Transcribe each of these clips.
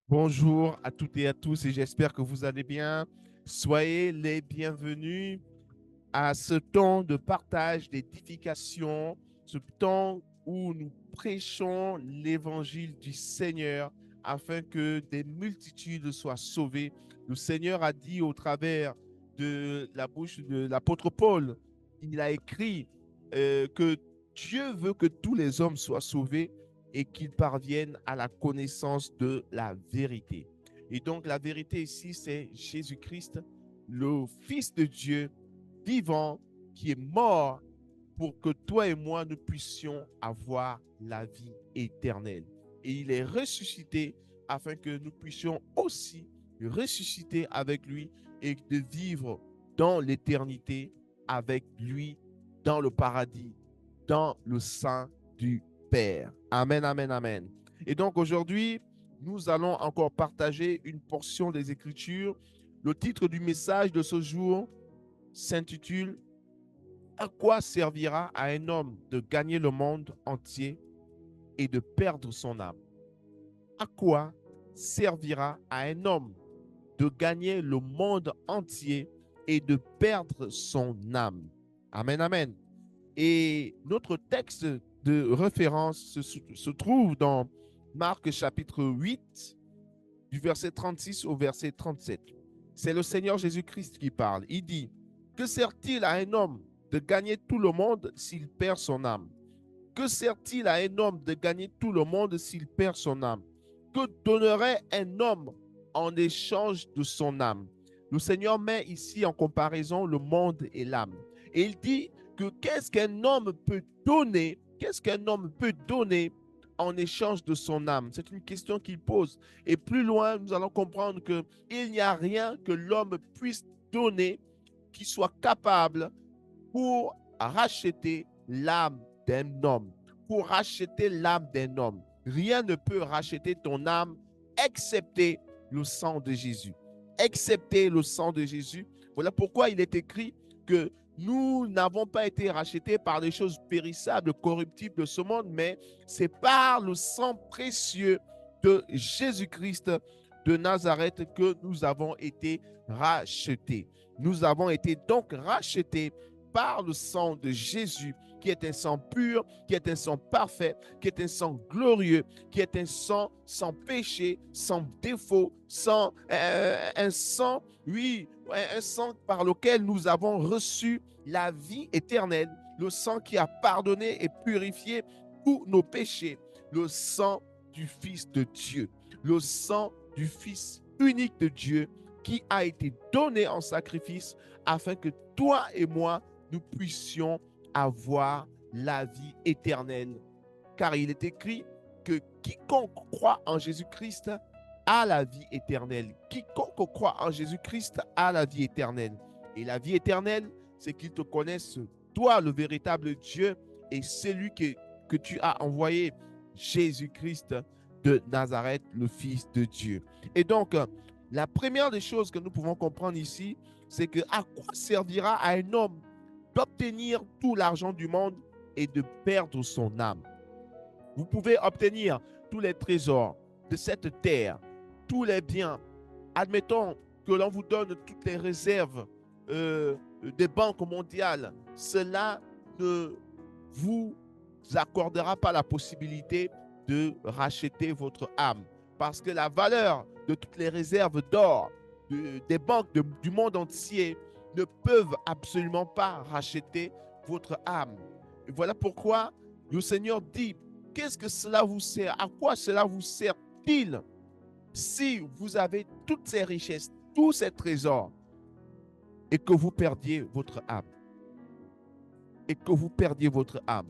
Bonjour à toutes et à tous et j'espère que vous allez bien. Soyez les bienvenus à ce temps de partage, d'édification, ce temps où nous prêchons l'évangile du Seigneur afin que des multitudes soient sauvées. Le Seigneur a dit au travers de la bouche de l'apôtre Paul, il a écrit que Dieu veut que tous les hommes soient sauvés et qu'ils parviennent à la connaissance de la vérité. Et donc la vérité ici, c'est Jésus-Christ, le Fils de Dieu, vivant, qui est mort pour que toi et moi, nous puissions avoir la vie éternelle. Et il est ressuscité afin que nous puissions aussi ressusciter avec lui et de vivre dans l'éternité avec lui, dans le paradis, dans le sein du Père. Amen, amen, amen. Et donc aujourd'hui, nous allons encore partager une portion des Écritures. Le titre du message de ce jour s'intitule À quoi servira à un homme de gagner le monde entier et de perdre son âme? À quoi servira à un homme de gagner le monde entier et de perdre son âme? Amen, amen. Et notre texte de référence se trouve dans Marc chapitre 8, du verset 36 au verset 37. C'est le Seigneur Jésus-Christ qui parle. Il dit, que sert-il à un homme de gagner tout le monde s'il perd son âme? Que sert-il à un homme de gagner tout le monde s'il perd son âme? Que donnerait un homme en échange de son âme? Le Seigneur met ici en comparaison le monde et l'âme. Et il dit que qu'est-ce qu'un homme peut donner? Qu'est-ce qu'un homme peut donner en échange de son âme? C'est une question qu'il pose. Et plus loin, nous allons comprendre qu'il n'y a rien que l'homme puisse donner qui soit capable pour racheter l'âme d'un homme, pour racheter l'âme d'un homme. Rien ne peut racheter ton âme excepté le sang de Jésus. Excepté le sang de Jésus. Voilà pourquoi il est écrit que nous n'avons pas été rachetés par des choses périssables, corruptibles de ce monde, mais c'est par le sang précieux de Jésus-Christ de Nazareth que nous avons été rachetés. Nous avons été donc rachetés par le sang de Jésus, qui est un sang pur, qui est un sang parfait, qui est un sang glorieux, qui est un sang sans péché, sans défaut, sans un sang, oui, un sang par lequel nous avons reçu la vie éternelle, le sang qui a pardonné et purifié tous nos péchés, le sang du Fils de Dieu, le sang du Fils unique de Dieu qui a été donné en sacrifice afin que toi et moi, nous puissions avoir la vie éternelle. Car il est écrit que quiconque croit en Jésus-Christ a la vie éternelle. Quiconque croit en Jésus-Christ a la vie éternelle. Et la vie éternelle, c'est qu'ils te connaissent, toi, le véritable Dieu, et celui que tu as envoyé, Jésus-Christ de Nazareth, le Fils de Dieu. Et donc, la première des choses que nous pouvons comprendre ici, c'est que à quoi servira à un homme d'obtenir tout l'argent du monde et de perdre son âme? Vous pouvez obtenir tous les trésors de cette terre, tous les biens. Admettons que l'on vous donne toutes les réserves des banques mondiales. Cela ne vous accordera pas la possibilité de racheter votre âme. Parce que la valeur de toutes les réserves d'or des banques du monde entier ne peuvent absolument pas racheter votre âme. Et voilà pourquoi le Seigneur dit, qu'est-ce que cela vous sert? À quoi cela vous sert-il si vous avez toutes ces richesses, tous ces trésors et que vous perdiez votre âme? Et que vous perdiez votre âme.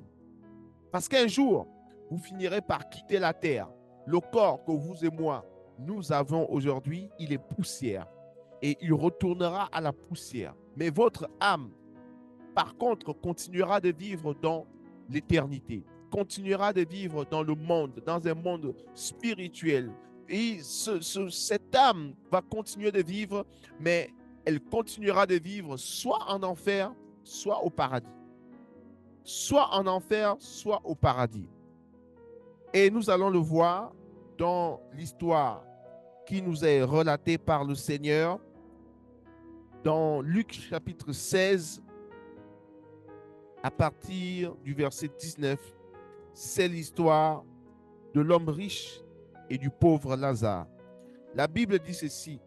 Parce qu'un jour, vous finirez par quitter la terre. Le corps que vous et moi, nous avons aujourd'hui, il est poussière. Et il retournera à la poussière. Mais votre âme, par contre, continuera de vivre dans l'éternité, continuera de vivre dans le monde, dans un monde spirituel. Et cette âme va continuer de vivre, mais elle continuera de vivre soit en enfer, soit au paradis. Soit en enfer, soit au paradis. Et nous allons le voir dans l'histoire qui nous est relatée par le Seigneur dans Luc chapitre 16, à partir du verset 19. C'est l'histoire de l'homme riche et du pauvre Lazare. La Bible dit ceci: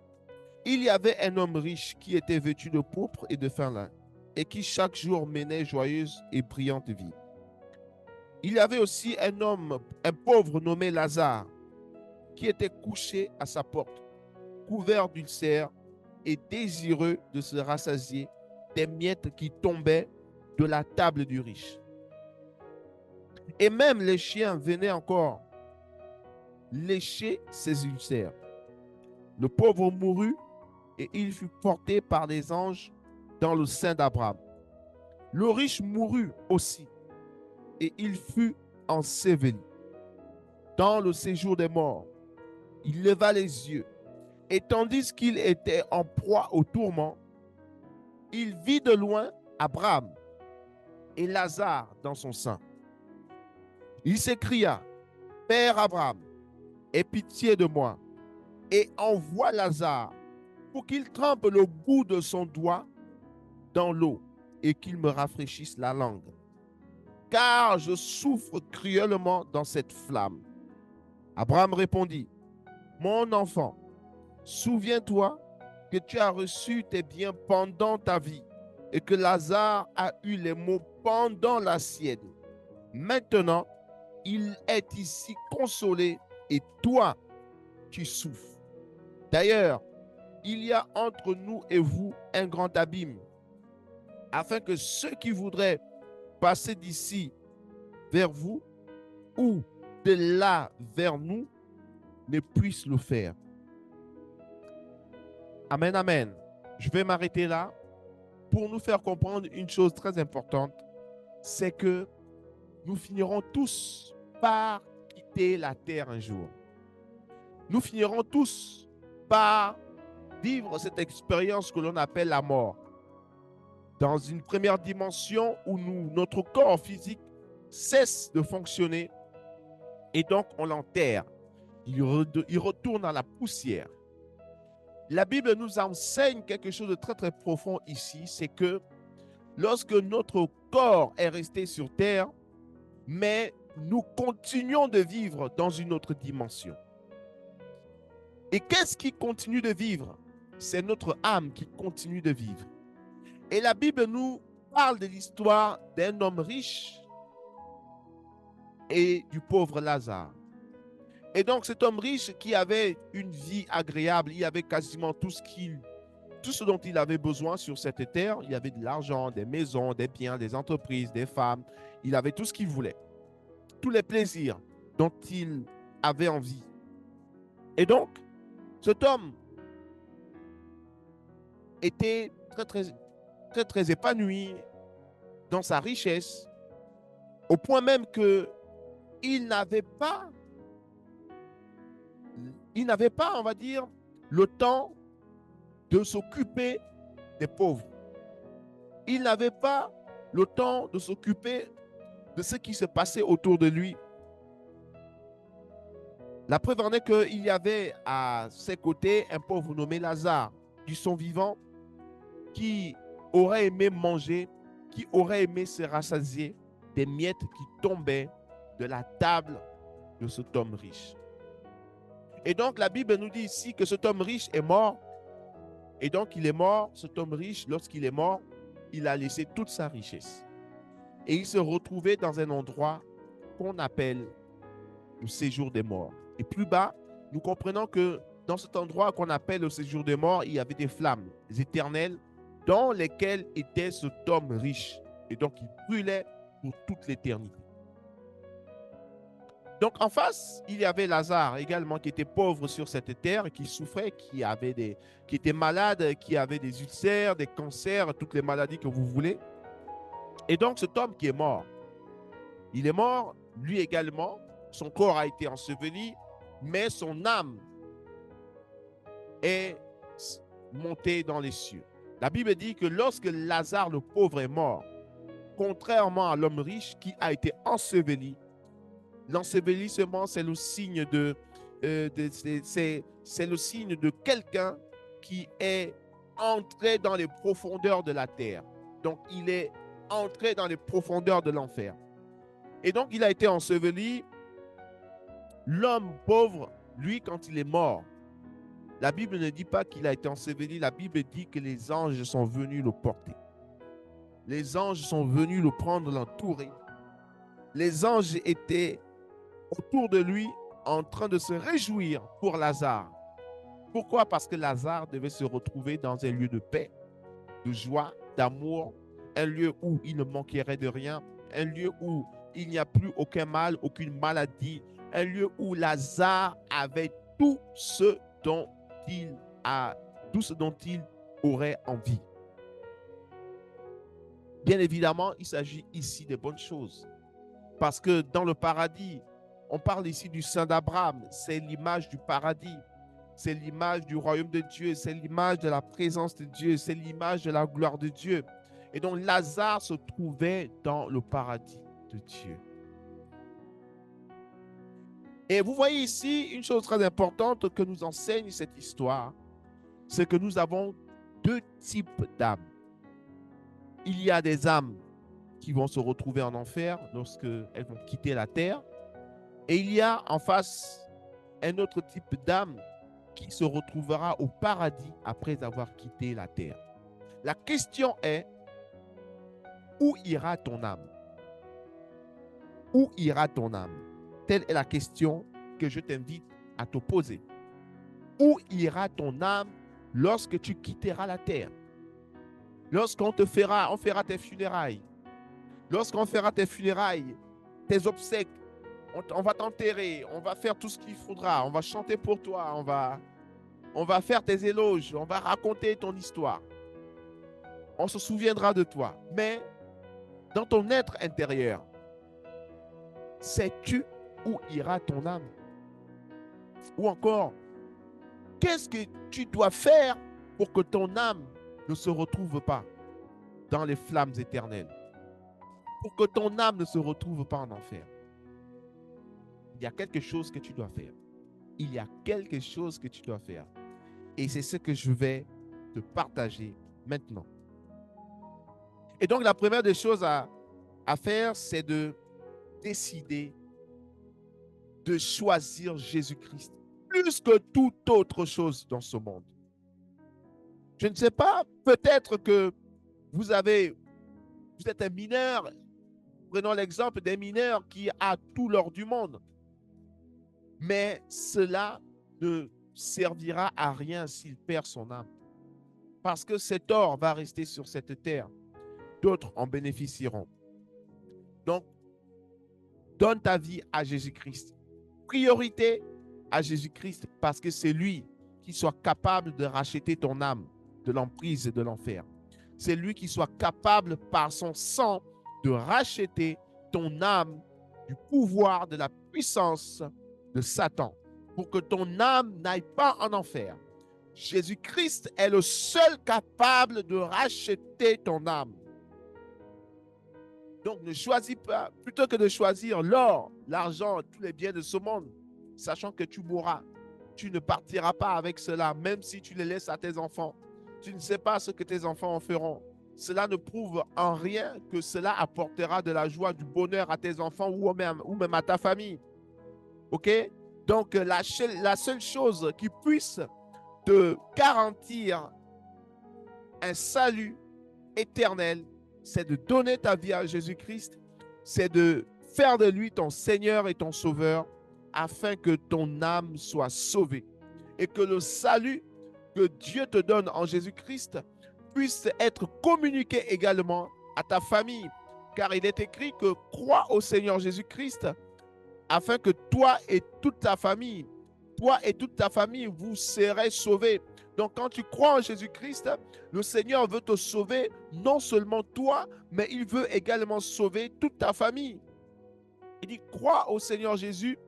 il y avait un homme riche qui était vêtu de pourpre et de fin lin, et qui chaque jour menait joyeuse et brillante vie. Il y avait aussi un pauvre nommé Lazare, qui était couché à sa porte, couvert d'ulcères et désireux de se rassasier des miettes qui tombaient de la table du riche. Et même les chiens venaient encore lécher ses ulcères. Le pauvre mourut et il fut porté par les anges dans le sein d'Abraham. Le riche mourut aussi et il fut enseveli. Dans le séjour des morts, il leva les yeux et tandis qu'il était en proie au tourment, il vit de loin Abraham et Lazare dans son sein. Il s'écria: Père Abraham, aie pitié de moi et envoie Lazare pour qu'il trempe le bout de son doigt dans l'eau et qu'il me rafraîchisse la langue, car je souffre cruellement dans cette flamme. Abraham répondit: Mon enfant, souviens-toi que tu as reçu tes biens pendant ta vie et que Lazare a eu les maux pendant la sienne. Maintenant, il est ici consolé et toi, tu souffres. D'ailleurs, il y a entre nous et vous un grand abîme, afin que ceux qui voudraient passer d'ici vers vous ou de là vers nous ne puissent le faire. Amen, amen. Je vais m'arrêter là pour nous faire comprendre une chose très importante, c'est que nous finirons tous par quitter la terre un jour. Nous finirons tous par vivre cette expérience que l'on appelle la mort. Dans une première dimension où notre corps physique cesse de fonctionner et donc on l'enterre. Il retourne à la poussière. La Bible nous enseigne quelque chose de très très profond ici, c'est que lorsque notre corps est resté sur terre, mais nous continuons de vivre dans une autre dimension. Et qu'est-ce qui continue de vivre? C'est notre âme qui continue de vivre. Et la Bible nous parle de l'histoire d'un homme riche et du pauvre Lazare. Et donc cet homme riche qui avait une vie agréable, il avait quasiment tout ce dont il avait besoin sur cette terre. Il y avait de l'argent, des maisons, des biens, des entreprises, des femmes. Il avait tout ce qu'il voulait, tous les plaisirs dont il avait envie. Et donc, cet homme était très épanoui dans sa richesse, au point même qu'il n'avait pas, on va dire, le temps de s'occuper des pauvres. Il n'avait pas le temps de s'occuper de ce qui se passait autour de lui. La preuve en est qu'il y avait à ses côtés un pauvre nommé Lazare, du son vivant, qui aurait aimé manger, qui aurait aimé se rassasier des miettes qui tombaient de la table de cet homme riche. Et donc la Bible nous dit ici que cet homme riche est mort. Et donc il est mort, cet homme riche, lorsqu'il est mort, il a laissé toute sa richesse. Et il se retrouvait dans un endroit qu'on appelle le séjour des morts. Et plus bas, nous comprenons que dans cet endroit qu'on appelle le séjour des morts, il y avait des flammes éternelles dans lesquelles était cet homme riche. Et donc il brûlait pour toute l'éternité. Donc en face, il y avait Lazare également qui était pauvre sur cette terre, qui souffrait, qui était malade, qui avait des ulcères, des cancers, toutes les maladies que vous voulez. Et donc cet homme qui est mort, il est mort, lui également, son corps a été enseveli, mais son âme est montée dans les cieux. La Bible dit que lorsque Lazare le pauvre est mort, contrairement à l'homme riche qui a été enseveli, l'ensevelissement, c'est le signe c'est le signe de quelqu'un qui est entré dans les profondeurs de la terre. Donc, il est entré dans les profondeurs de l'enfer. Et donc, il a été enseveli. L'homme pauvre, lui, quand il est mort, la Bible ne dit pas qu'il a été enseveli. La Bible dit que les anges sont venus le porter. Les anges sont venus le prendre, l'entourer. Les anges étaient autour de lui en train de se réjouir pour Lazare. Pourquoi? Parce que Lazare devait se retrouver dans un lieu de paix, de joie, d'amour, un lieu où il ne manquerait de rien, un lieu où il n'y a plus aucun mal, aucune maladie, un lieu où Lazare avait tout ce dont il aurait envie. Bien évidemment, il s'agit ici de bonnes choses. Parce que dans le paradis, on parle ici du sein d'Abraham, c'est l'image du paradis. C'est l'image du royaume de Dieu, c'est l'image de la présence de Dieu, c'est l'image de la gloire de Dieu. Et donc Lazare se trouvait dans le paradis de Dieu. Et vous voyez ici une chose très importante que nous enseigne cette histoire, c'est que nous avons deux types d'âmes. Il y a des âmes qui vont se retrouver en enfer lorsqu'elles vont quitter la terre. Et il y a en face un autre type d'âme qui se retrouvera au paradis après avoir quitté la terre. La question est, où ira ton âme? Où ira ton âme? Telle est la question que je t'invite à te poser. Où ira ton âme lorsque tu quitteras la terre? Lorsqu'on fera tes funérailles. Lorsqu'on fera tes funérailles, tes obsèques, on va t'enterrer, on va faire tout ce qu'il faudra, on va chanter pour toi, on va faire tes éloges, on va raconter ton histoire. On se souviendra de toi. Mais dans ton être intérieur, sais-tu où ira ton âme? Ou encore, qu'est-ce que tu dois faire pour que ton âme ne se retrouve pas dans les flammes éternelles? Pour que ton âme ne se retrouve pas en enfer. Il y a quelque chose que tu dois faire. Il y a quelque chose que tu dois faire. Et c'est ce que je vais te partager maintenant. Et donc, la première des choses à faire, c'est de décider de choisir Jésus-Christ plus que toute autre chose dans ce monde. Je ne sais pas, peut-être que vous êtes un mineur. Prenons l'exemple des mineurs qui a tout l'or du monde. Mais cela ne servira à rien s'il perd son âme. Parce que cet or va rester sur cette terre. D'autres en bénéficieront. Donc, donne ta vie à Jésus-Christ. Priorité à Jésus-Christ parce que c'est lui qui soit capable de racheter ton âme de l'emprise et de l'enfer. C'est lui qui soit capable par son sang de racheter ton âme du pouvoir, de la puissance de Satan pour que ton âme n'aille pas en enfer. Jésus-Christ est le seul capable de racheter ton âme. Donc ne choisis pas, plutôt que de choisir l'or, l'argent, tous les biens de ce monde, sachant que tu mourras, tu ne partiras pas avec cela, même si tu les laisses à tes enfants. Tu ne sais pas ce que tes enfants en feront. Cela ne prouve en rien que cela apportera de la joie, du bonheur à tes enfants ou même à ta famille. OK? Donc, la seule chose qui puisse te garantir un salut éternel, c'est de donner ta vie à Jésus-Christ, c'est de faire de lui ton Seigneur et ton Sauveur, afin que ton âme soit sauvée et que le salut que Dieu te donne en Jésus-Christ puisse être communiqué également à ta famille. Car il est écrit que crois au Seigneur Jésus-Christ afin que toi et toute ta famille, vous serez sauvés. Donc quand tu crois en Jésus-Christ, le Seigneur veut te sauver, non seulement toi, mais il veut également sauver toute ta famille. Il dit, crois au Seigneur Jésus,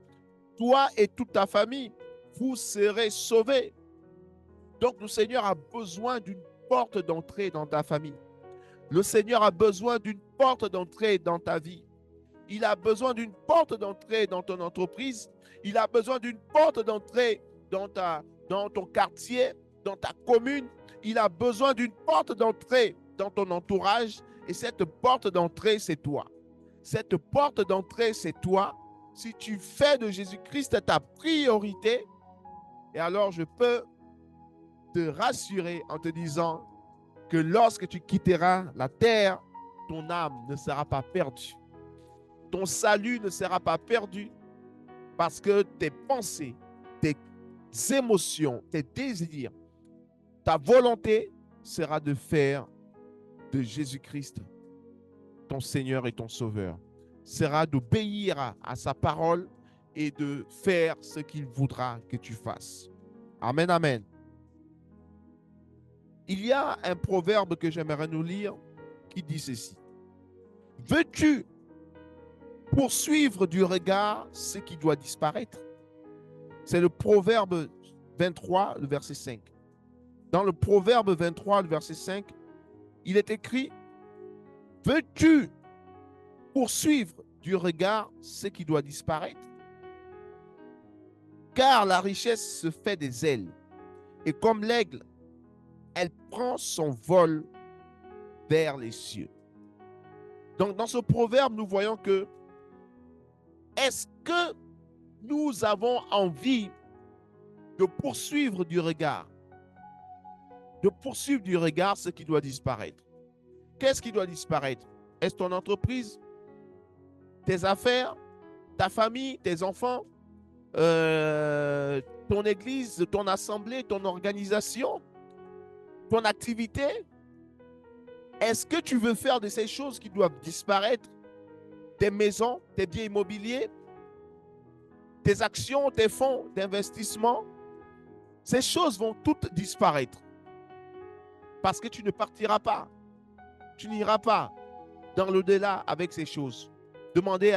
toi et toute ta famille, vous serez sauvés. Donc le Seigneur a besoin d'une porte d'entrée dans ta famille. Le Seigneur a besoin d'une porte d'entrée dans ta vie. Il a besoin d'une porte d'entrée dans ton entreprise. Il a besoin d'une porte d'entrée dans ton quartier, dans ta commune. Il a besoin d'une porte d'entrée dans ton entourage. Et cette porte d'entrée, c'est toi. Cette porte d'entrée, c'est toi. Si tu fais de Jésus-Christ ta priorité, et alors je peux te rassurer en te disant que lorsque tu quitteras la terre, ton âme ne sera pas perdue. Ton salut ne sera pas perdu parce que tes pensées, tes émotions, tes désirs, ta volonté sera de faire de Jésus-Christ ton Seigneur et ton Sauveur. Sera d'obéir à sa parole et de faire ce qu'il voudra que tu fasses. Amen, amen. Il y a un proverbe que j'aimerais nous lire qui dit ceci. Veux-tu poursuivre du regard ce qui doit disparaître? C'est le proverbe 23, le verset 5. Dans le proverbe 23, le verset 5, il est écrit, veux-tu poursuivre du regard ce qui doit disparaître? Car la richesse se fait des ailes, et comme l'aigle, elle prend son vol vers les cieux. Donc, dans ce proverbe, nous voyons que est-ce que nous avons envie de poursuivre du regard? De poursuivre du regard ce qui doit disparaître. Qu'est-ce qui doit disparaître? Est-ce ton entreprise, tes affaires, ta famille, tes enfants, ton église, ton assemblée, ton organisation, ton activité? Est-ce que tu veux faire de ces choses qui doivent disparaître? Tes maisons, tes biens immobiliers, tes actions, tes fonds d'investissement, ces choses vont toutes disparaître. Parce que tu ne partiras pas. Tu n'iras pas dans l'au-delà avec ces choses. Demandez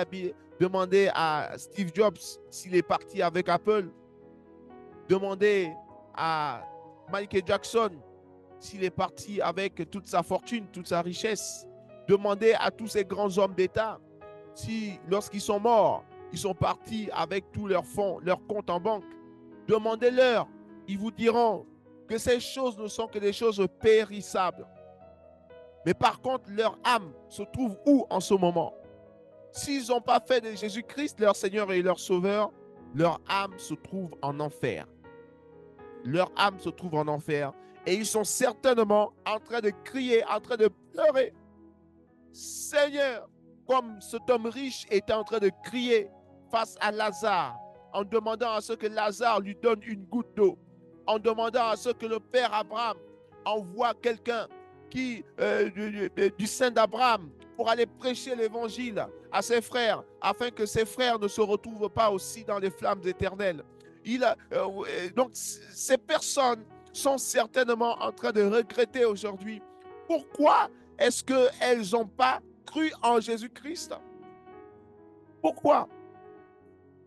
à Steve Jobs s'il est parti avec Apple. Demandez à Michael Jackson s'il est parti avec toute sa fortune, toute sa richesse. Demandez à tous ces grands hommes d'État si, lorsqu'ils sont morts, ils sont partis avec tous leurs fonds, leurs comptes en banque. Demandez-leur, ils vous diront que ces choses ne sont que des choses périssables. Mais par contre, leur âme se trouve où en ce moment? S'ils n'ont pas fait de Jésus-Christ leur Seigneur et leur Sauveur, leur âme se trouve en enfer. Leur âme se trouve en enfer. Et ils sont certainement en train de crier, en train de pleurer. Seigneur, comme cet homme riche était en train de crier face à Lazare, en demandant à ce que Lazare lui donne une goutte d'eau, en demandant à ce que le Père Abraham envoie quelqu'un du sein d'Abraham pour aller prêcher l'évangile à ses frères, afin que ses frères ne se retrouvent pas aussi dans les flammes éternelles. Donc, ces personnes sont certainement en train de regretter aujourd'hui. Pourquoi est-ce qu'elles n'ont pas cru en Jésus-Christ? Pourquoi?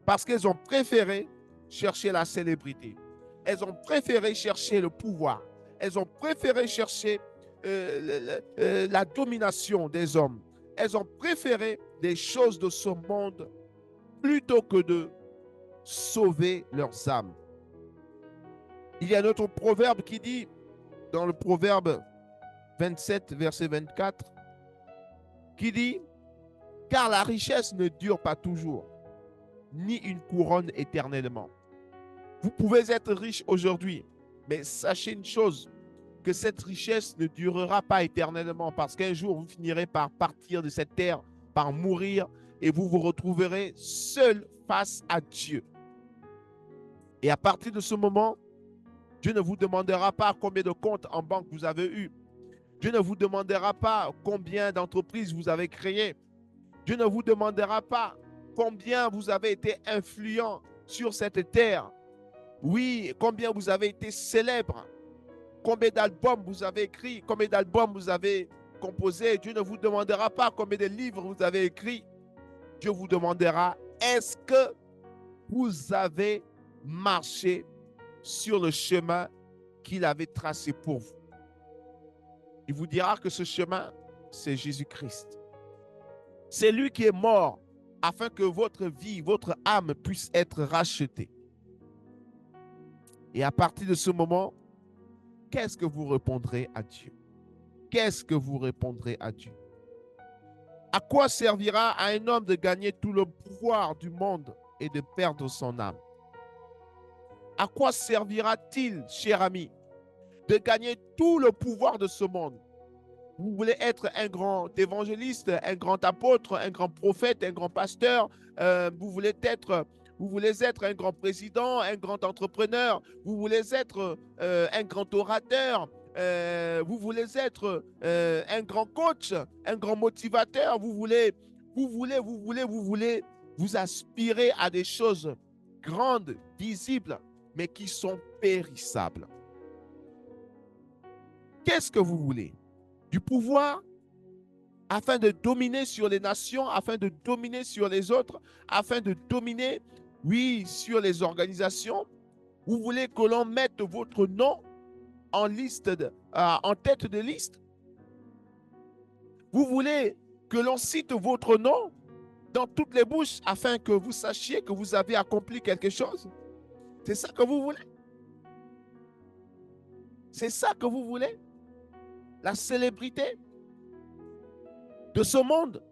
Parce qu'elles ont préféré chercher la célébrité. Elles ont préféré chercher le pouvoir. Elles ont préféré chercher la domination des hommes. Elles ont préféré des choses de ce monde plutôt que de sauver leurs âmes. Il y a un autre proverbe qui dit, dans le proverbe 27, verset 24, qui dit, « Car la richesse ne dure pas toujours, ni une couronne éternellement. » Vous pouvez être riche aujourd'hui, mais sachez une chose, que cette richesse ne durera pas éternellement parce qu'un jour, vous finirez par partir de cette terre, par mourir, et vous vous retrouverez seul face à Dieu. Et à partir de ce moment, Dieu ne vous demandera pas combien de comptes en banque vous avez eu. Dieu ne vous demandera pas combien d'entreprises vous avez créées. Dieu ne vous demandera pas combien vous avez été influent sur cette terre. Oui, combien vous avez été célèbre. Combien d'albums vous avez écrits, combien d'albums vous avez composés. Dieu ne vous demandera pas combien de livres vous avez écrits. Dieu vous demandera, est-ce que vous avez marché sur le chemin qu'il avait tracé pour vous? Il vous dira que ce chemin, c'est Jésus-Christ. C'est lui qui est mort afin que votre vie, votre âme puisse être rachetée. Et à partir de ce moment, qu'est-ce que vous répondrez à Dieu? Qu'est-ce que vous répondrez à Dieu? À quoi servira à un homme de gagner tout le pouvoir du monde et de perdre son âme? À quoi servira-t-il, cher ami, de gagner tout le pouvoir de ce monde? Vous voulez être un grand évangéliste, un grand apôtre, un grand prophète, un grand pasteur. Vous voulez être un grand président, un grand entrepreneur. Vous voulez être un grand orateur. Vous voulez être un grand coach, un grand motivateur. Vous aspirez à des choses grandes, visibles, mais qui sont périssables. Qu'est-ce que vous voulez? Du pouvoir afin de dominer sur les nations, afin de dominer sur les autres, afin de dominer, oui, sur les organisations. Vous voulez que l'on mette votre nom en en tête de liste. Vous voulez que l'on cite votre nom dans toutes les bouches afin que vous sachiez que vous avez accompli quelque chose. C'est ça que vous voulez? C'est ça que vous voulez? La célébrité de ce monde,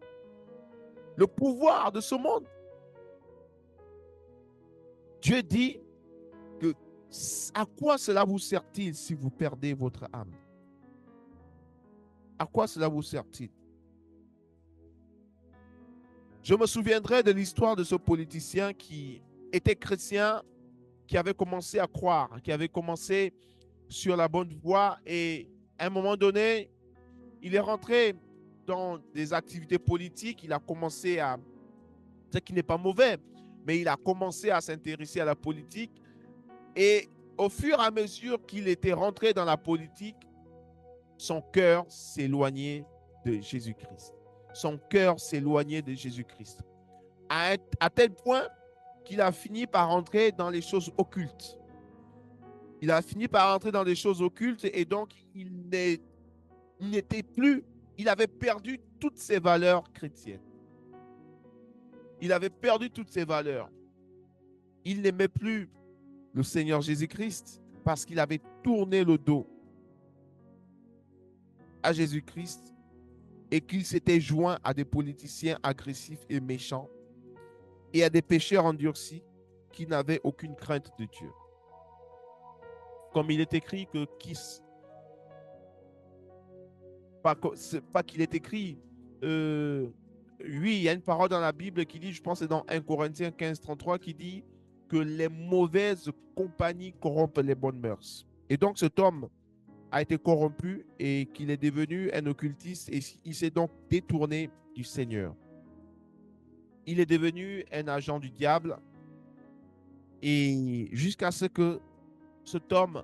le pouvoir de ce monde. Dieu dit que à quoi cela vous sert-il si vous perdez votre âme? À quoi cela vous sert-il? Je me souviendrai de l'histoire de ce politicien qui était chrétien, qui avait commencé à croire, qui avait commencé sur la bonne voie et à un moment donné, il est rentré dans des activités politiques, il a commencé à, ce qui n'est pas mauvais, mais il a commencé à s'intéresser à la politique et au fur et à mesure qu'il était rentré dans la politique, son cœur s'éloignait de Jésus-Christ. Son cœur s'éloignait de Jésus-Christ. À tel point qu'il a fini par entrer dans les choses occultes. Il a fini par entrer dans les choses occultes et donc il n'était plus, il avait perdu toutes ses valeurs chrétiennes. Il avait perdu toutes ses valeurs. Il n'aimait plus le Seigneur Jésus-Christ parce qu'il avait tourné le dos à Jésus-Christ et qu'il s'était joint à des politiciens agressifs et méchants et à des pécheurs endurcis qui n'avaient aucune crainte de Dieu. Comme il est écrit que pas qu'il est écrit, oui, il y a une parole dans la Bible qui dit, je pense que c'est dans 1 Corinthiens 15, 33, qui dit que les mauvaises compagnies corrompent les bonnes mœurs. Et donc cet homme a été corrompu et qu'il est devenu un occultiste et il s'est donc détourné du Seigneur. Il est devenu un agent du diable et jusqu'à ce que cet homme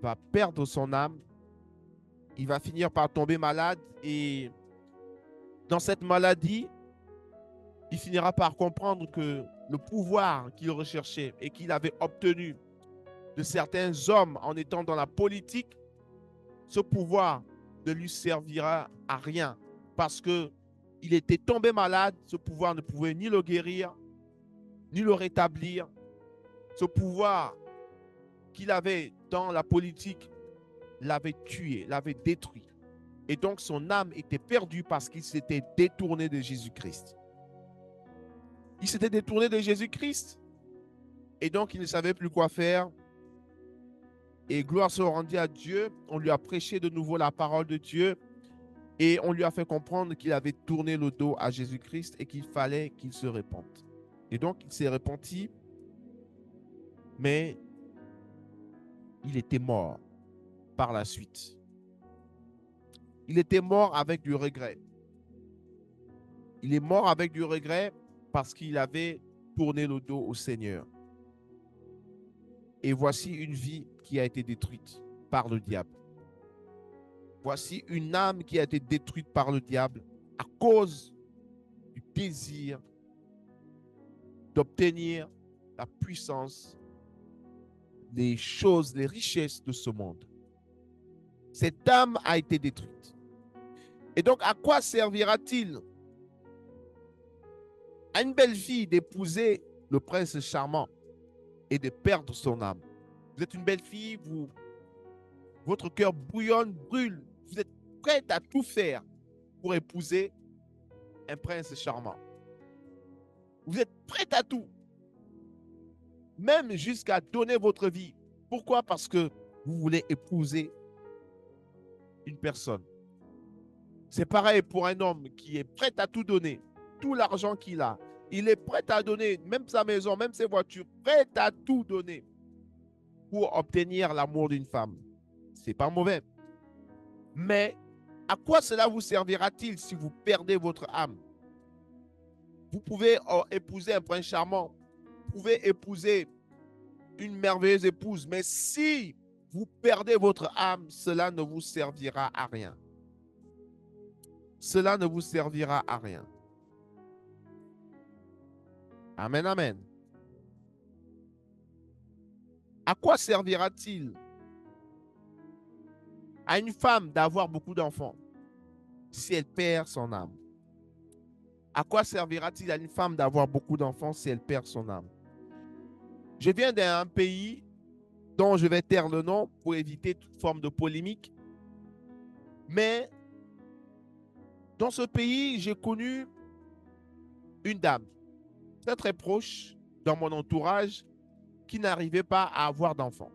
va perdre son âme, il va finir par tomber malade et dans cette maladie, il finira par comprendre que le pouvoir qu'il recherchait et qu'il avait obtenu de certains hommes en étant dans la politique, ce pouvoir ne lui servira à rien parce que il était tombé malade, ce pouvoir ne pouvait ni le guérir, ni le rétablir. Ce pouvoir qu'il avait dans la politique l'avait tué, l'avait détruit. Et donc son âme était perdue parce qu'il s'était détourné de Jésus-Christ. Il s'était détourné de Jésus-Christ. Et donc il ne savait plus quoi faire. Et gloire se rendit à Dieu. On lui a prêché de nouveau la parole de Dieu. Et on lui a fait comprendre qu'il avait tourné le dos à Jésus-Christ et qu'il fallait qu'il se repente. Et donc il s'est repenti. Mais il était mort par la suite. Il était mort avec du regret. Il est mort avec du regret parce qu'il avait tourné le dos au Seigneur. Et voici une vie qui a été détruite par le diable. Voici une âme qui a été détruite par le diable à cause du désir d'obtenir la puissance, les choses, les richesses de ce monde. Cette âme a été détruite. Et donc, à quoi servira-t-il à une belle fille d'épouser le prince charmant et de perdre son âme. Vous êtes une belle fille, votre cœur bouillonne, brûle. Vous êtes prête à tout faire pour épouser un prince charmant. Vous êtes prête à tout, même jusqu'à donner votre vie. Pourquoi? Parce que vous voulez épouser une personne. C'est pareil pour un homme qui est prêt à tout donner, tout l'argent qu'il a. Il est prêt à donner même sa maison, même ses voitures, prêt à tout donner pour obtenir l'amour d'une femme. Ce n'est pas mauvais. Mais à quoi cela vous servira-t-il si vous perdez votre âme? Vous pouvez épouser un prince charmant, vous pouvez épouser une merveilleuse épouse, mais si vous perdez votre âme, cela ne vous servira à rien. Cela ne vous servira à rien. Amen, amen. À quoi servira-t-il à une femme d'avoir beaucoup d'enfants si elle perd son âme? À quoi servira-t-il à une femme d'avoir beaucoup d'enfants si elle perd son âme? Je viens d'un pays dont je vais taire le nom pour éviter toute forme de polémique. Mais dans ce pays, j'ai connu une dame très très proche dans mon entourage qui n'arrivait pas à avoir d'enfants.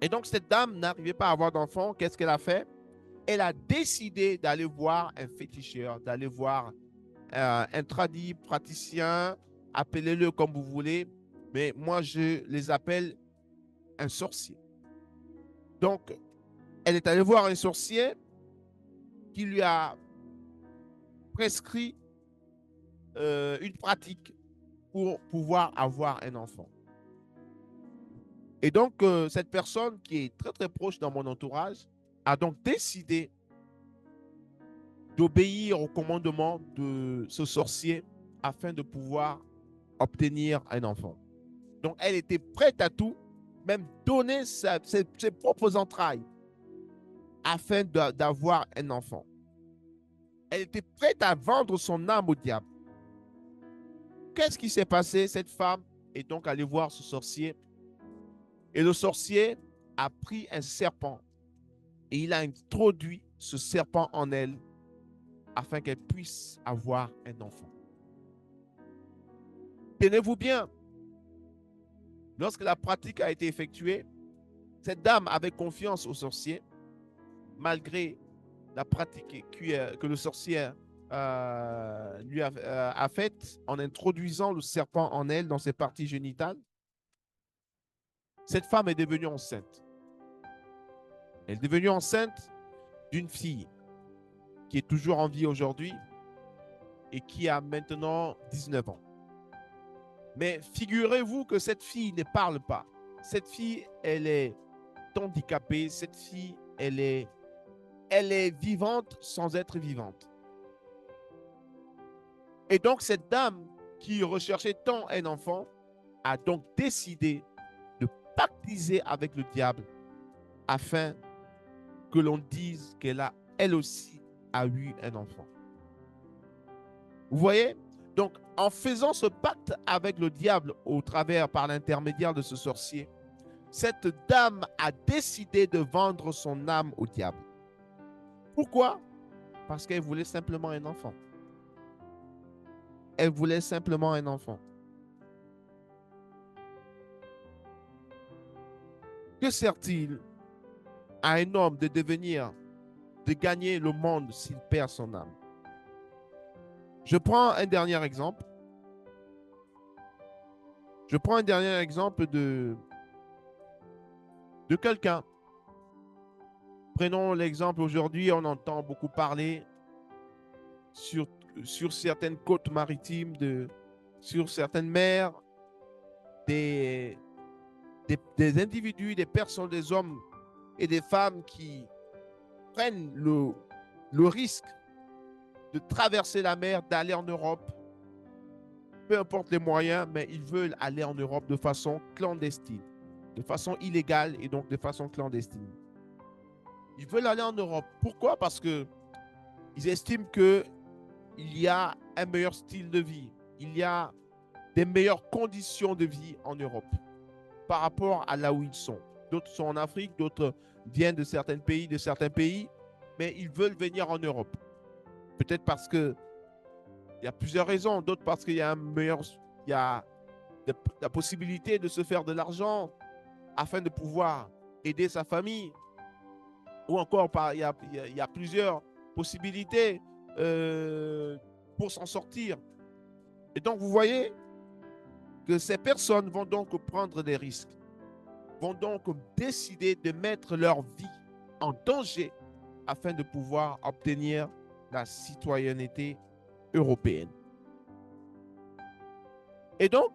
Et donc cette dame n'arrivait pas à avoir d'enfants. Qu'est-ce qu'elle a fait? Elle a décidé d'aller voir un féticheur, d'aller voir un tradit praticien, appelez-le comme vous voulez, mais moi je les appelle un sorcier. Donc, elle est allée voir un sorcier qui lui a prescrit une pratique pour pouvoir avoir un enfant. Et donc, cette personne qui est très très proche dans mon entourage a donc décidé d'obéir au commandement de ce sorcier afin de pouvoir obtenir un enfant. Donc, elle était prête à tout, même donner ses propres entrailles afin d'avoir un enfant. Elle était prête à vendre son âme au diable. Qu'est-ce qui s'est passé? Cette femme est donc allée voir ce sorcier et le sorcier a pris un serpent et il a introduit ce serpent en elle afin qu'elle puisse avoir un enfant. Tenez-vous bien, lorsque la pratique a été effectuée, cette dame avait confiance au sorcier malgré la pratique que le sorcier lui a faite en introduisant le serpent en elle dans ses parties génitales. Cette femme est devenue enceinte. Elle est devenue enceinte d'une fille qui est toujours en vie aujourd'hui et qui a maintenant 19 ans. Mais figurez-vous que cette fille ne parle pas. Cette fille, elle est handicapée. Cette fille, elle est vivante sans être vivante. Et donc, cette dame qui recherchait tant un enfant a donc décidé de pactiser avec le diable afin que l'on dise qu'elle a, elle aussi, a eu un enfant. Vous voyez? Donc, en faisant ce pacte avec le diable par l'intermédiaire de ce sorcier, cette dame a décidé de vendre son âme au diable. Pourquoi? Parce qu'elle voulait simplement un enfant. Elle voulait simplement un enfant. Que sert-il à un homme de gagner le monde s'il perd son âme? Je prends un dernier exemple. Je prends un dernier exemple de quelqu'un. Prenons l'exemple aujourd'hui, on entend beaucoup parler sur certaines côtes maritimes, sur certaines mers, des individus, des personnes, des hommes et des femmes qui prennent le risque de traverser la mer, d'aller en Europe, peu importe les moyens, mais ils veulent aller en Europe de façon clandestine, de façon illégale et donc de façon clandestine. Ils veulent aller en Europe. Pourquoi? Parce qu'ils estiment qu'il y a un meilleur style de vie. il y a des meilleures conditions de vie en Europe par rapport à là où ils sont. D'autres sont en Afrique, d'autres viennent de certains pays, mais ils veulent venir en Europe. Peut-être parce que il y a plusieurs raisons, d'autres parce qu'il y a il y a la possibilité de se faire de l'argent afin de pouvoir aider sa famille, ou encore il y a plusieurs possibilités pour s'en sortir. Et donc, vous voyez que ces personnes vont donc prendre des risques, vont donc décider de mettre leur vie en danger afin de pouvoir obtenir la citoyenneté européenne. Et donc,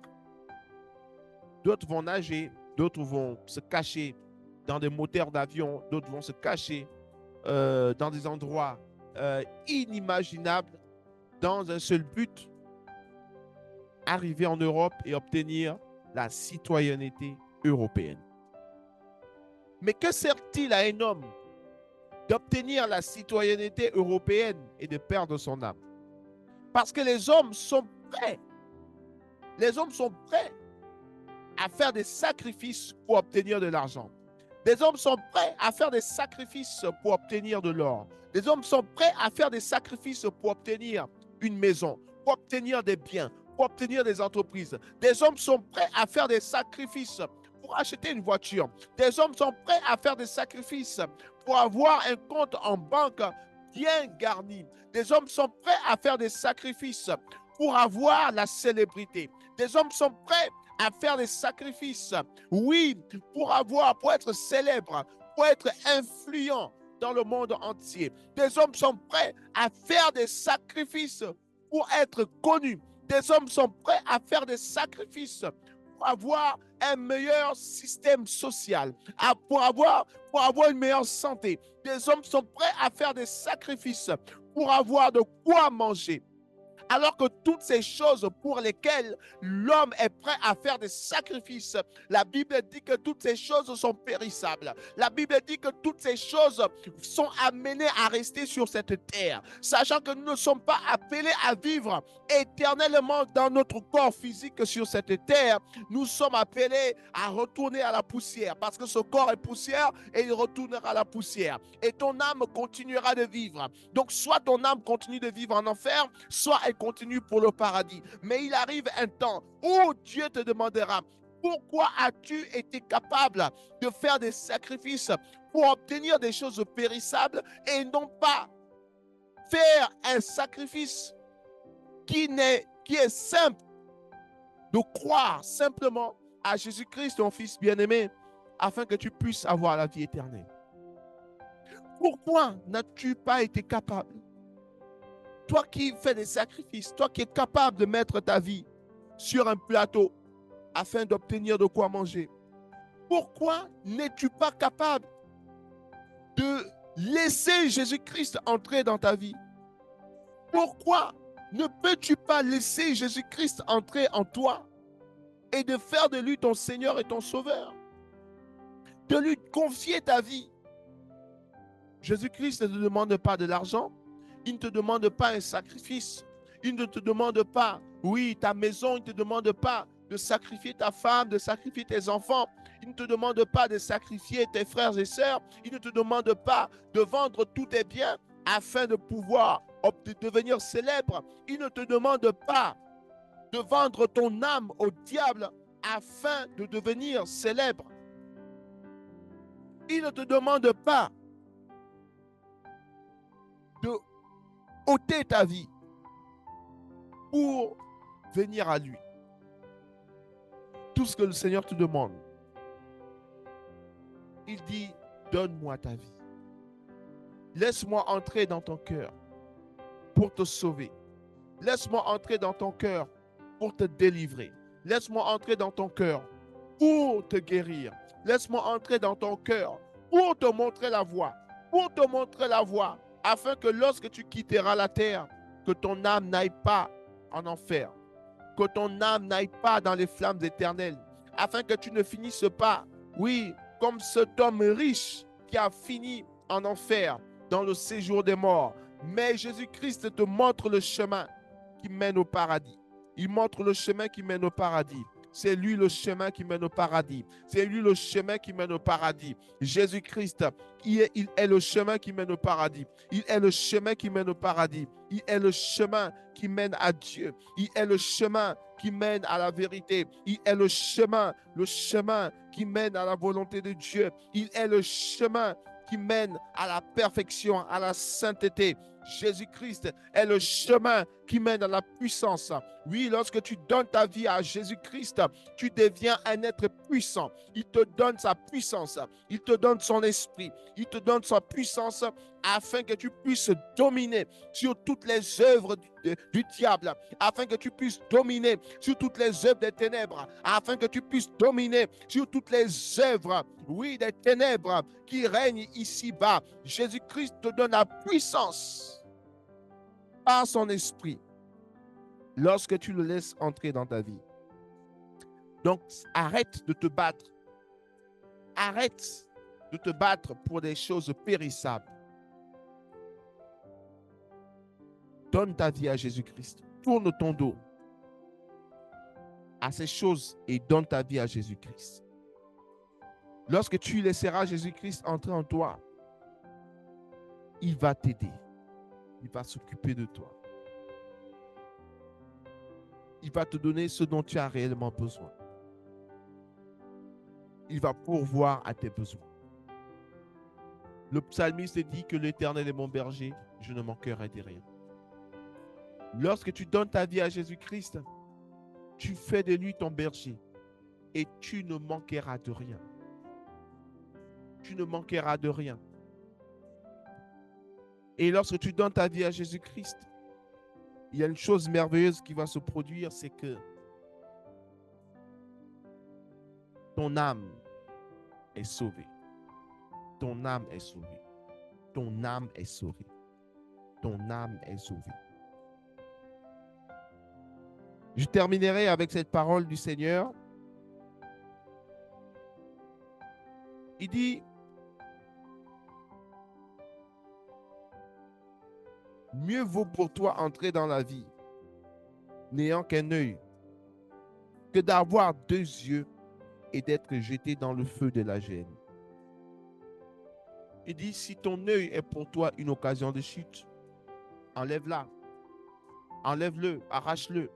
d'autres vont nager, d'autres vont se cacher dans des moteurs d'avion, d'autres vont se cacher dans des endroits inimaginables dans un seul but, arriver en Europe et obtenir la citoyenneté européenne. Mais que sert-il à un homme d'obtenir la citoyenneté européenne et de perdre son âme? Parce que les hommes sont prêts. Les hommes sont prêts à faire des sacrifices pour obtenir de l'argent. Les hommes sont prêts à faire des sacrifices pour obtenir de l'or. Les hommes sont prêts à faire des sacrifices pour obtenir une maison, pour obtenir des biens, pour obtenir des entreprises. Des hommes sont prêts à faire des sacrifices pour acheter une voiture. Des hommes sont prêts à faire des sacrifices pour avoir un compte en banque bien garni. Des hommes sont prêts à faire des sacrifices pour avoir la célébrité. Des hommes sont prêts à faire des sacrifices, oui, pour être célèbre, pour être influent dans le monde entier. Des hommes sont prêts à faire des sacrifices pour être connus. Des hommes sont prêts à faire des sacrifices pour avoir un meilleur système social, pour avoir une meilleure santé. Des hommes sont prêts à faire des sacrifices pour avoir de quoi manger. Alors que toutes ces choses pour lesquelles l'homme est prêt à faire des sacrifices, la Bible dit que toutes ces choses sont périssables. La Bible dit que toutes ces choses sont amenées à rester sur cette terre, sachant que nous ne sommes pas appelés à vivre éternellement dans notre corps physique sur cette terre. Nous sommes appelés à retourner à la poussière, parce que ce corps est poussière et il retournera à la poussière. Et ton âme continuera de vivre. Donc soit ton âme continue de vivre en enfer, soit elle continue pour le paradis. Mais il arrive un temps où Dieu te demandera: pourquoi as-tu été capable de faire des sacrifices pour obtenir des choses périssables et non pas faire un sacrifice qui est simple, de croire simplement à Jésus-Christ, ton Fils bien-aimé, afin que tu puisses avoir la vie éternelle? Pourquoi n'as-tu pas été capable? Toi qui fais des sacrifices, toi qui es capable de mettre ta vie sur un plateau afin d'obtenir de quoi manger, pourquoi n'es-tu pas capable de laisser Jésus-Christ entrer dans ta vie? Pourquoi ne peux-tu pas laisser Jésus-Christ entrer en toi et de faire de lui ton Seigneur et ton Sauveur? De lui confier ta vie. Jésus-Christ ne te demande pas de l'argent. Il ne te demande pas un sacrifice. Il ne te demande pas, oui, ta maison. Il ne te demande pas de sacrifier ta femme, de sacrifier tes enfants. Il ne te demande pas de sacrifier tes frères et sœurs. Il ne te demande pas de vendre tous tes biens afin de pouvoir devenir célèbre. Il ne te demande pas de vendre ton âme au diable afin de devenir célèbre. Il ne te demande pas de ôter ta vie pour venir à lui. Tout ce que le Seigneur te demande, il dit: donne-moi ta vie. Laisse-moi entrer dans ton cœur pour te sauver. Laisse-moi entrer dans ton cœur pour te délivrer. Laisse-moi entrer dans ton cœur pour te guérir. Laisse-moi entrer dans ton cœur pour te montrer la voie. Pour te montrer la voie, afin que lorsque tu quitteras la terre, que ton âme n'aille pas en enfer, que ton âme n'aille pas dans les flammes éternelles, afin que tu ne finisses pas, oui, comme cet homme riche qui a fini en enfer, dans le séjour des morts. Mais Jésus-Christ te montre le chemin qui mène au paradis. Il montre le chemin qui mène au paradis. C'est lui le chemin qui mène au paradis. C'est lui le chemin qui mène au paradis. Jésus-Christ, il est le chemin qui mène au paradis. Il est le chemin qui mène au paradis. Il est le chemin qui mène à Dieu. Il est le chemin qui mène à la vérité. Il est le chemin qui mène à la volonté de Dieu. Il est le chemin qui mène à la perfection, à la sainteté. Jésus-Christ est le chemin qui mène à la puissance. Oui, lorsque tu donnes ta vie à Jésus-Christ, tu deviens un être puissant. Il te donne sa puissance, il te donne son esprit, il te donne sa puissance afin que tu puisses dominer sur toutes les œuvres du diable, afin que tu puisses dominer sur toutes les œuvres des ténèbres, afin que tu puisses dominer sur toutes les œuvres, oui, des ténèbres qui règnent ici-bas. Jésus-Christ te donne la puissance par son esprit lorsque tu le laisses entrer dans ta vie. Donc, arrête de te battre. Arrête de te battre pour des choses périssables. Donne ta vie à Jésus-Christ. Tourne ton dos à ces choses et donne ta vie à Jésus-Christ. Lorsque tu laisseras Jésus-Christ entrer en toi, il va t'aider. Il va s'occuper de toi. Il va te donner ce dont tu as réellement besoin. Il va pourvoir à tes besoins. Le psalmiste dit que l'Éternel est mon berger, je ne manquerai de rien. Lorsque tu donnes ta vie à Jésus-Christ, tu fais de lui ton berger et tu ne manqueras de rien. Tu ne manqueras de rien. Et lorsque tu donnes ta vie à Jésus-Christ, il y a une chose merveilleuse qui va se produire, c'est que ton âme est sauvée. Ton âme est sauvée. Ton âme est sauvée. Ton âme est sauvée. Je terminerai avec cette parole du Seigneur. Il dit, mieux vaut pour toi entrer dans la vie, n'ayant qu'un œil, que d'avoir 2 yeux et d'être jeté dans le feu de la gêne. Il dit, si ton œil est pour toi une occasion de chute, enlève-la. Enlève-le, arrache-le.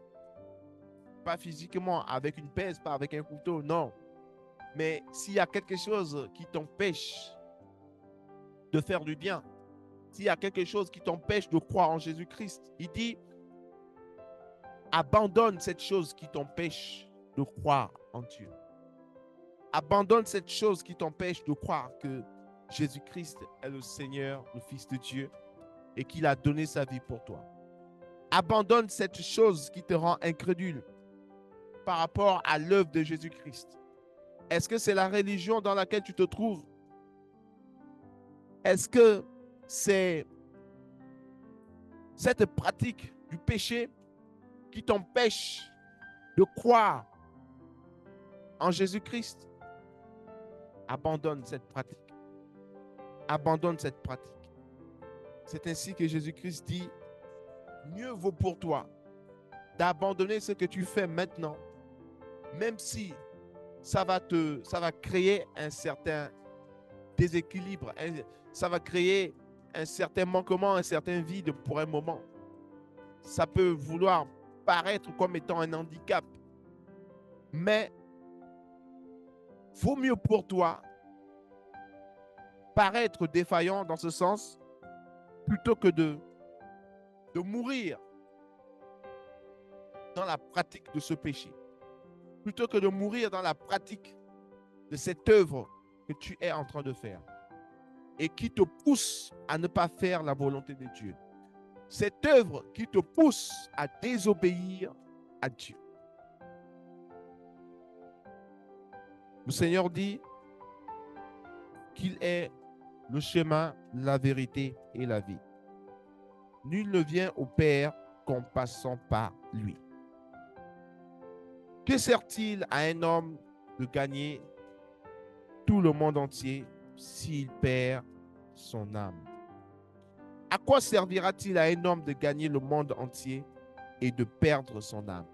Pas physiquement, avec une pèse, pas avec un couteau, non. Mais s'il y a quelque chose qui t'empêche de faire du bien, s'il y a quelque chose qui t'empêche de croire en Jésus-Christ, il dit, abandonne cette chose qui t'empêche de croire en Dieu. Abandonne cette chose qui t'empêche de croire que Jésus-Christ est le Seigneur, le Fils de Dieu, et qu'il a donné sa vie pour toi. Abandonne cette chose qui te rend incrédule par rapport à l'œuvre de Jésus-Christ. Est-ce que c'est la religion dans laquelle tu te trouves? Est-ce que c'est cette pratique du péché qui t'empêche de croire en Jésus-Christ? Abandonne cette pratique. Abandonne cette pratique. C'est ainsi que Jésus-Christ dit, mieux vaut pour toi d'abandonner ce que tu fais maintenant, même si ça va créer un certain déséquilibre, ça va créer un certain manquement, un certain vide pour un moment. Ça peut vouloir paraître comme étant un handicap, mais vaut mieux pour toi paraître défaillant dans ce sens plutôt que de mourir dans la pratique de ce péché, plutôt que de mourir dans la pratique de cette œuvre que tu es en train de faire et qui te pousse à ne pas faire la volonté de Dieu. Cette œuvre qui te pousse à désobéir à Dieu. Le Seigneur dit qu'il est le chemin, la vérité et la vie. Nul ne vient au Père qu'en passant par lui. Que sert-il à un homme de gagner tout le monde entier s'il perd son âme? À quoi servira-t-il à un homme de gagner le monde entier et de perdre son âme?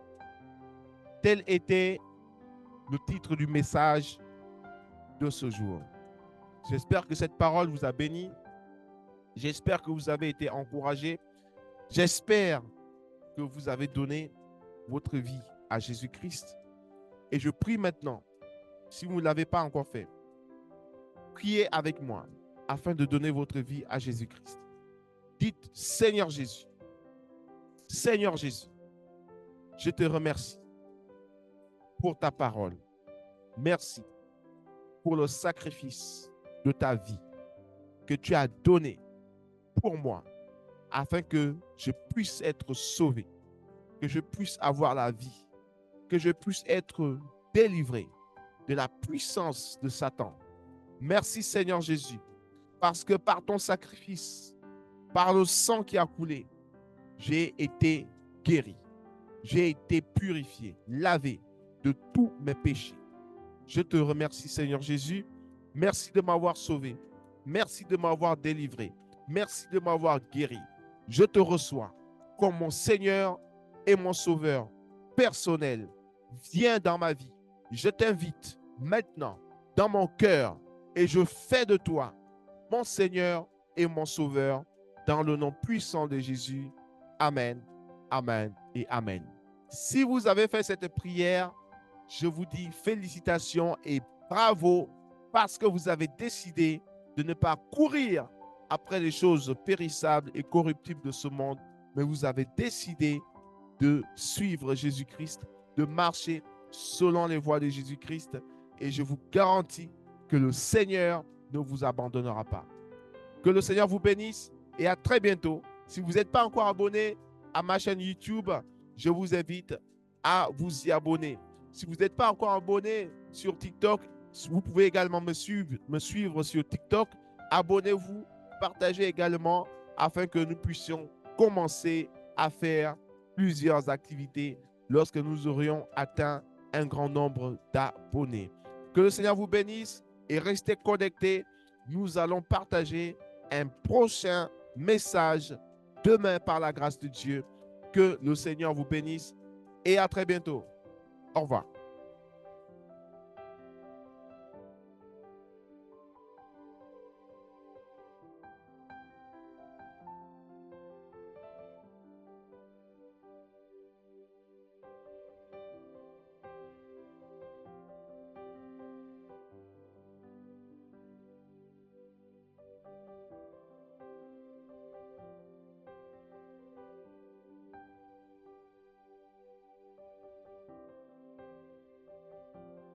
Tel était le titre du message de ce jour. J'espère que cette parole vous a béni. J'espère que vous avez été encouragés. J'espère que vous avez donné votre vie à Jésus-Christ. Et je prie maintenant, si vous ne l'avez pas encore fait, priez avec moi afin de donner votre vie à Jésus-Christ. Dites, Seigneur Jésus, je te remercie pour ta parole. Merci pour le sacrifice de ta vie que tu as donné pour moi afin que je puisse être sauvé, que je puisse avoir la vie, que je puisse être délivré de la puissance de Satan. Merci Seigneur Jésus, parce que par ton sacrifice, par le sang qui a coulé, j'ai été guéri, j'ai été purifié, lavé de tous mes péchés. Je te remercie Seigneur Jésus, merci de m'avoir sauvé, merci de m'avoir délivré, merci de m'avoir guéri. Je te reçois comme mon Seigneur et mon Sauveur personnel. Viens dans ma vie. Je t'invite maintenant dans mon cœur et je fais de toi mon Seigneur et mon Sauveur dans le nom puissant de Jésus. Amen, amen et amen. Si vous avez fait cette prière, je vous dis félicitations et bravo parce que vous avez décidé de ne pas courir après les choses périssables et corruptibles de ce monde, mais vous avez décidé de suivre Jésus-Christ, de marcher selon les voies de Jésus-Christ. Et je vous garantis que le Seigneur ne vous abandonnera pas. Que le Seigneur vous bénisse et à très bientôt. Si vous n'êtes pas encore abonné à ma chaîne YouTube, je vous invite à vous y abonner. Si vous n'êtes pas encore abonné sur TikTok, vous pouvez également me suivre sur TikTok. Abonnez-vous, partagez également afin que nous puissions commencer à faire plusieurs activités lorsque nous aurions atteint un grand nombre d'abonnés. Que le Seigneur vous bénisse et restez connectés. Nous allons partager un prochain message demain par la grâce de Dieu. Que le Seigneur vous bénisse et à très bientôt. Au revoir.